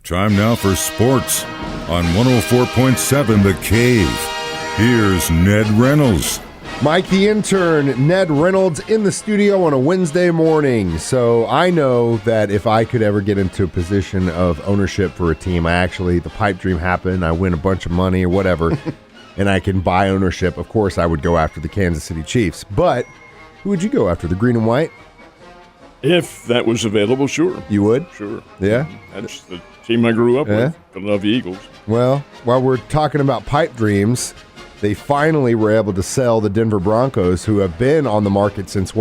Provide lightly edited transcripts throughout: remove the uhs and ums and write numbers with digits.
Time now for sports on 104.7 The Cave. Here's Ned Reynolds. Mike the Intern, Ned Reynolds in the studio on a Wednesday morning. So I know that if I could ever get into a position of ownership for a team, the pipe dream happened, I win a bunch of money or whatever, and I can buy ownership, of course I would go after the Kansas City Chiefs. But who would you go after, the green and white? If that was available, sure. You would? Sure. Yeah? That's the team I grew up with, Philadelphia Eagles. Well, while we're talking about pipe dreams, they finally were able to sell the Denver Broncos, who have been on the market since,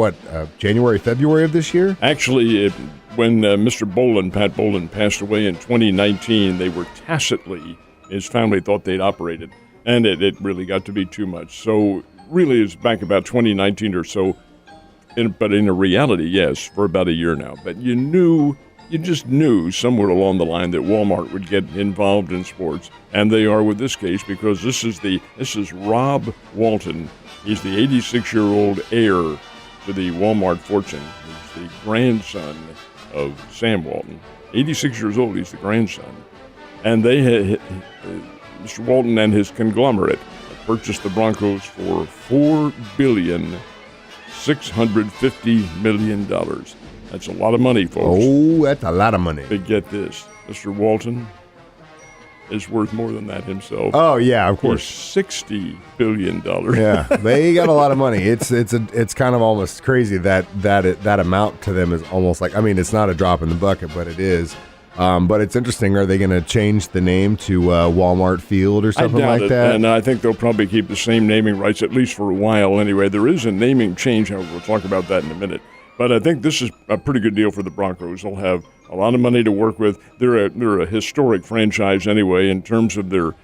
January, February of this year? Actually, when Pat Bowlen, passed away in 2019, they were tacitly, his family thought they'd operated, and it really got to be too much. So really it's back about 2019 or so. But in reality, yes, for about a year now. But you just knew somewhere along the line that Walmart would get involved in sports, and they are with this case because this is Rob Walton. He's the 86-year-old heir to the Walmart fortune. He's the grandson of Sam Walton. 86 years old, he's the grandson. And they had, Mr. Walton and his conglomerate purchased the Broncos for $4,650 million. That's a lot of money, folks. Oh, that's a lot of money. But get this, Mr. Walton is worth more than that himself. Oh yeah, of course. $60 billion. Yeah, they got a lot of money. It's kind of almost crazy that amount to them is almost like, I mean, it's not a drop in the bucket, but it is. But it's interesting. Are they going to change the name to Walmart Field or something like that? And I think they'll probably keep the same naming rights, at least for a while anyway. There is a naming change, however. We'll talk about that in a minute. But I think this is a pretty good deal for the Broncos. They'll have a lot of money to work with. They're a historic franchise anyway in terms of their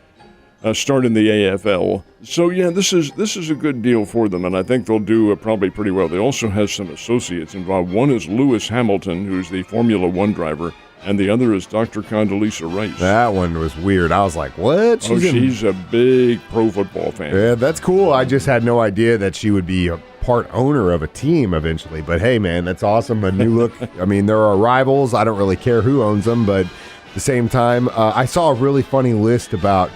start in the AFL. So, yeah, this is a good deal for them, and I think they'll do probably pretty well. They also have some associates involved. One is Lewis Hamilton, who's the Formula One driver, and the other is Dr. Condoleezza Rice. That one was weird. I was like, what? She's a big pro football fan. Yeah, that's cool. I just had no idea that she would be a part owner of a team eventually. But hey, man, that's awesome. A new look. I mean, there are rivals. I don't really care who owns them, but at the same time, I saw a really funny list about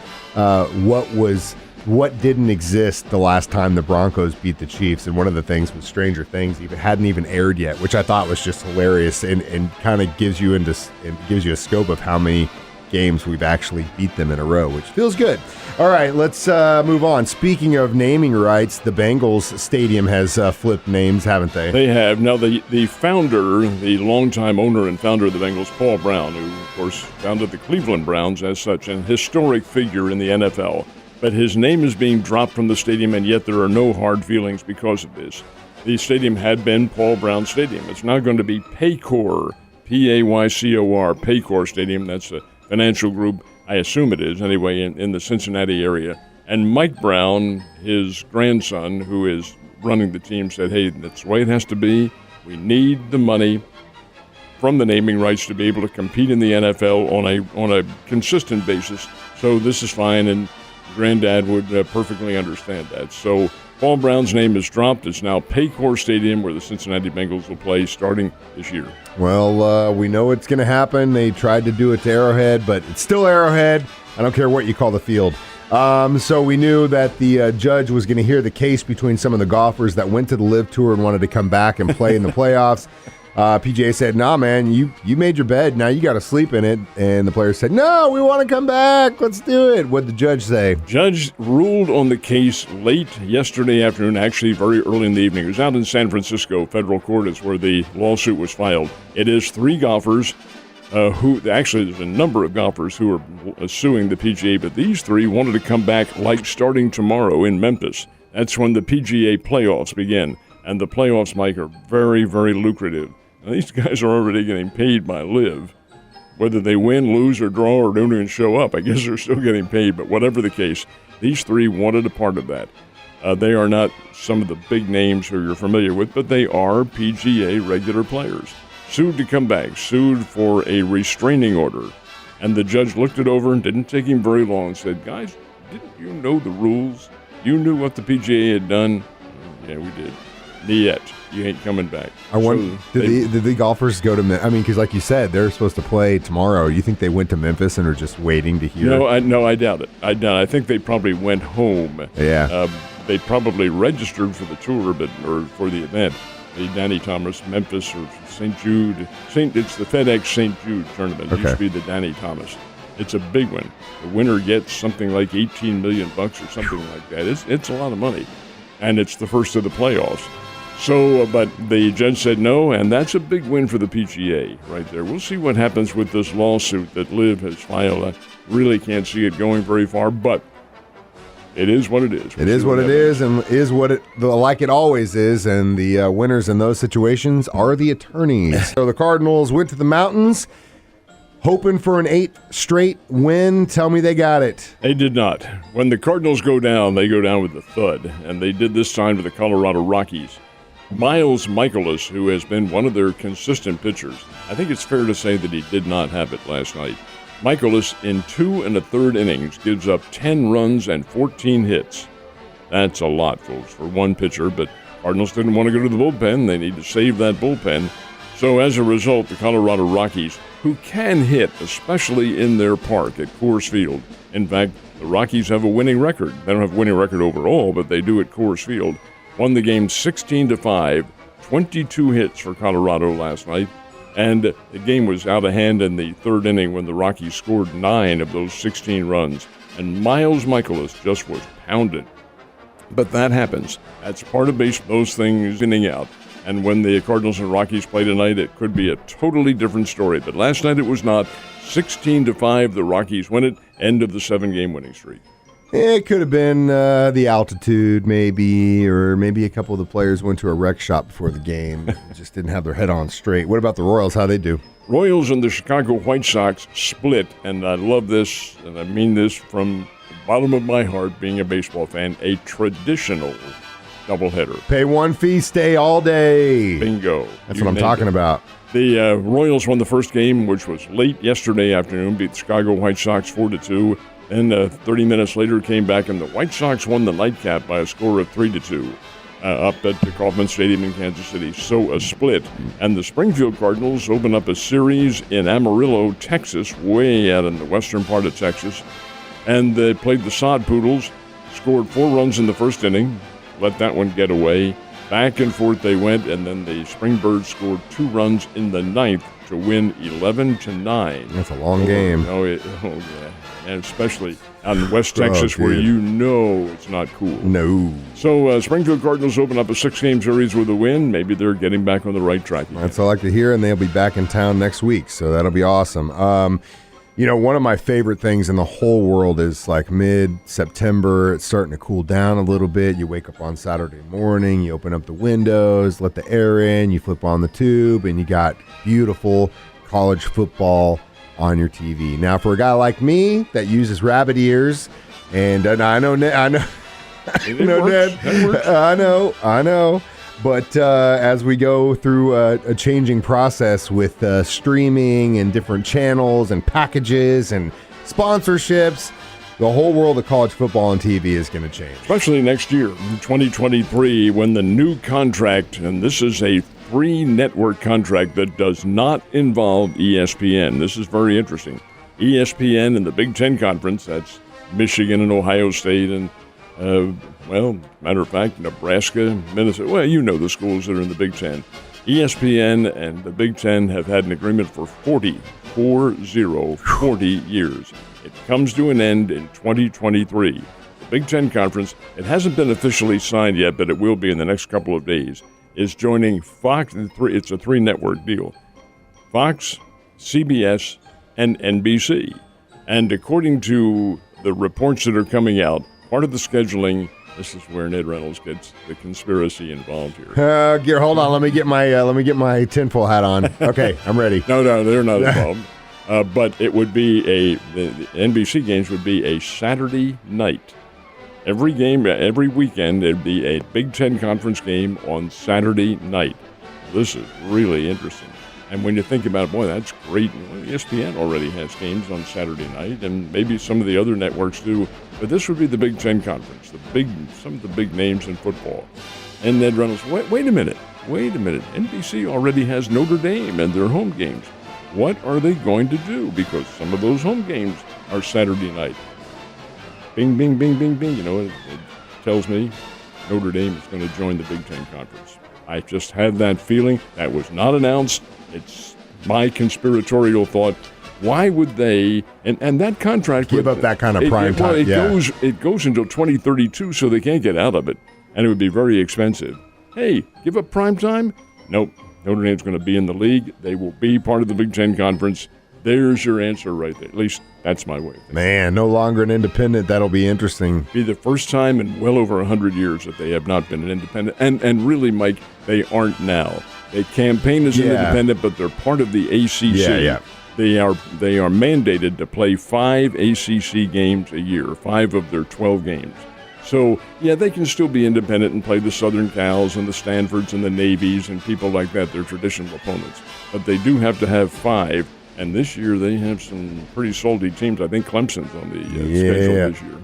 what didn't exist the last time the Broncos beat the Chiefs, and one of the things was Stranger Things hadn't even aired yet, which I thought was just hilarious and kind of gives you a scope of how many games we've actually beat them in a row, which feels good. All right, let's move on. Speaking of naming rights, the Bengals stadium has flipped names, haven't they? They have. Now, the founder, the longtime owner and founder of the Bengals, Paul Brown, who, of course, founded the Cleveland Browns as such, an historic figure in the NFL. But his name is being dropped from the stadium, and yet there are no hard feelings because of this. The stadium had been Paul Brown Stadium. It's now going to be Paycor, Paycor, Paycor Stadium. That's a financial group, I assume it is, anyway, in the Cincinnati area. And Mike Brown, his grandson, who is running the team, said, hey, that's the way it has to be. We need the money from the naming rights to be able to compete in the NFL on a consistent basis. So this is fine, and Granddad would perfectly understand that. So Paul Brown's name is dropped. It's now Paycor Stadium, where the Cincinnati Bengals will play starting this year. Well, we know it's going to happen. They tried to do it to Arrowhead, but it's still Arrowhead. I don't care what you call the field. So we knew that the judge was going to hear the case between some of the golfers that went to the LIV Tour and wanted to come back and play in the playoffs. PGA said, nah, man, you made your bed. Now you got to sleep in it. And the players said, no, we want to come back. Let's do it. What'd the judge say? Judge ruled on the case late yesterday afternoon, actually very early in the evening. It was out in San Francisco. Federal court is where the lawsuit was filed. It is three golfers actually there's a number of golfers who are suing the PGA, but these three wanted to come back like starting tomorrow in Memphis. That's when the PGA playoffs begin. And the playoffs, Mike, are very, very lucrative. Now, these guys are already getting paid by LIV. Whether they win, lose, or draw, or don't even show up, I guess they're still getting paid. But whatever the case, these three wanted a part of that. They are not some of the big names who you're familiar with, but they are PGA regular players. Sued to come back, sued for a restraining order. And the judge looked it over and didn't take him very long and said, guys, didn't you know the rules? You knew what the PGA had done? Yeah, we did. Niet. You ain't coming back. I wonder, did the golfers go to? I mean, because like you said, they're supposed to play tomorrow. You think they went to Memphis and are just waiting to hear? No, I doubt it. I think they probably went home. Yeah. They probably registered for the tour, or for the event. The Danny Thomas, Memphis, or St. Jude. It's the FedEx St. Jude tournament. It used to be the Danny Thomas. It's a big one. The winner gets something like $18 million or something like that. It's a lot of money, and it's the first of the playoffs. So, but the judge said no, and that's a big win for the PGA right there. We'll see what happens with this lawsuit that Liv has filed. I really can't see it going very far, but it is what it is. It is what it is, and is what it like it always is. And the winners in those situations are the attorneys. So the Cardinals went to the mountains, hoping for an 8th straight win. Tell me they got it. They did not. When the Cardinals go down, they go down with a thud, and they did this time to the Colorado Rockies. Miles Michaelis, who has been one of their consistent pitchers, I think it's fair to say that he did not have it last night. Michaelis, in 2 1/3 innings, gives up 10 runs and 14 hits. That's a lot, folks, for one pitcher, but Cardinals didn't want to go to the bullpen. They need to save that bullpen. So as a result, the Colorado Rockies, who can hit, especially in their park at Coors Field. In fact, the Rockies have a winning record. They don't have a winning record overall, but they do at Coors Field. Won the game 16-5, 22 hits for Colorado last night. And the game was out of hand in the 3rd inning when the Rockies scored 9 of those 16 runs. And Miles Michaelis just was pounded. But that happens. That's part of baseball, those things spinning out. And when the Cardinals and Rockies play tonight, it could be a totally different story. But last night it was not. 16-5, the Rockies win it. End of the 7-game winning streak. It could have been the altitude, maybe, or maybe a couple of the players went to a rec shop before the game. Just didn't have their head on straight. What about the Royals? How'd they do? Royals and the Chicago White Sox split, and I love this, and I mean this from the bottom of my heart, being a baseball fan, a traditional doubleheader. Pay one fee, stay all day. Bingo. That's what I'm talking about. The Royals won the first game, which was late yesterday afternoon, beat the Chicago White Sox 4-2. Then 30 minutes later came back, and the White Sox won the nightcap by a score of 3-2 up at the Kauffman Stadium in Kansas City. So a split. And the Springfield Cardinals open up a series in Amarillo, Texas, way out in the western part of Texas. And they played the Sod Poodles, scored 4 runs in the first inning, let that one get away. Back and forth they went, and then the Springbirds scored 2 runs in the 9th to win 11-9. That's a long game. Oh, yeah. And especially out in West Texas, where you know it's not cool. No. So Springfield Cardinals open up a 6-game series with a win. Maybe they're getting back on the right track again. That's all I like to hear, and they'll be back in town next week, so that'll be awesome. One of my favorite things in the whole world is like mid-September. It's starting to cool down a little bit. You wake up on Saturday morning, you open up the windows, let the air in, you flip on the tube, and you got beautiful college football on your TV. Now, for a guy like me that uses rabbit ears, and I know Ned, I know I know. But as we go through a changing process with streaming and different channels and packages and sponsorships, the whole world of college football and TV is going to change. Especially next year, 2023, when the new contract, and this is a 3-network contract that does not involve ESPN. This is very interesting. ESPN and the Big Ten Conference, that's Michigan and Ohio State and matter of fact, Nebraska, Minnesota. Well, you know the schools that are in the Big Ten. ESPN and the Big Ten have had an agreement for 40 years. It comes to an end in 2023. The Big Ten Conference, it hasn't been officially signed yet, but it will be in the next couple of days, is joining Fox. It's a 3-network deal. Fox, CBS, and NBC. And according to the reports that are coming out, part of the scheduling, this is where Ned Reynolds gets the conspiracy involved here. Hold on, let me get my tinfoil hat on. Okay, I'm ready. No, they're not involved. But it would be the NBC games would be a Saturday night. Every game, every weekend, there'd be a Big Ten Conference game on Saturday night. This is really interesting. And when you think about it, boy, that's great. ESPN already has games on Saturday night, and maybe some of the other networks do. But this would be the Big Ten Conference, some of the big names in football. and Ned Reynolds. Wait a minute. NBC already has Notre Dame and their home games. What are they going to do? Because some of those home games are Saturday night. Bing, bing, bing, bing, bing. It tells me Notre Dame is going to join the Big Ten Conference. I just had that feeling. That was not announced. It's my conspiratorial thought. Why would they? And that contract give up that kind of prime time? It goes until 2032, so they can't get out of it, and it would be very expensive. Hey, give up prime time? Nope. Notre Dame's going to be in the league. They will be part of the Big Ten Conference. There's your answer right there. At least that's my way of thinking. Man, no longer an independent. That'll be interesting. Be the first time in well over 100 years that they have not been an independent. And really, Mike, they aren't now. They campaign as an independent, but they're part of the ACC. Yeah. They are mandated to play 5 ACC games a year, 5 of their 12 games. So, they can still be independent and play the Southern Cals and the Stanfords and the Navies and people like that, their traditional opponents. But they do have to have 5, and this year they have some pretty salty teams. I think Clemson's on the schedule this year.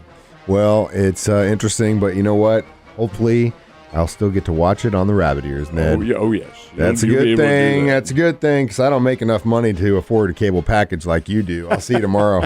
Well, it's interesting, but you know what? Hopefully I'll still get to watch it on the Rabbit Ears, Ned. Oh yes. That's a good thing. That's a good thing, because I don't make enough money to afford a cable package like you do. I'll see you tomorrow.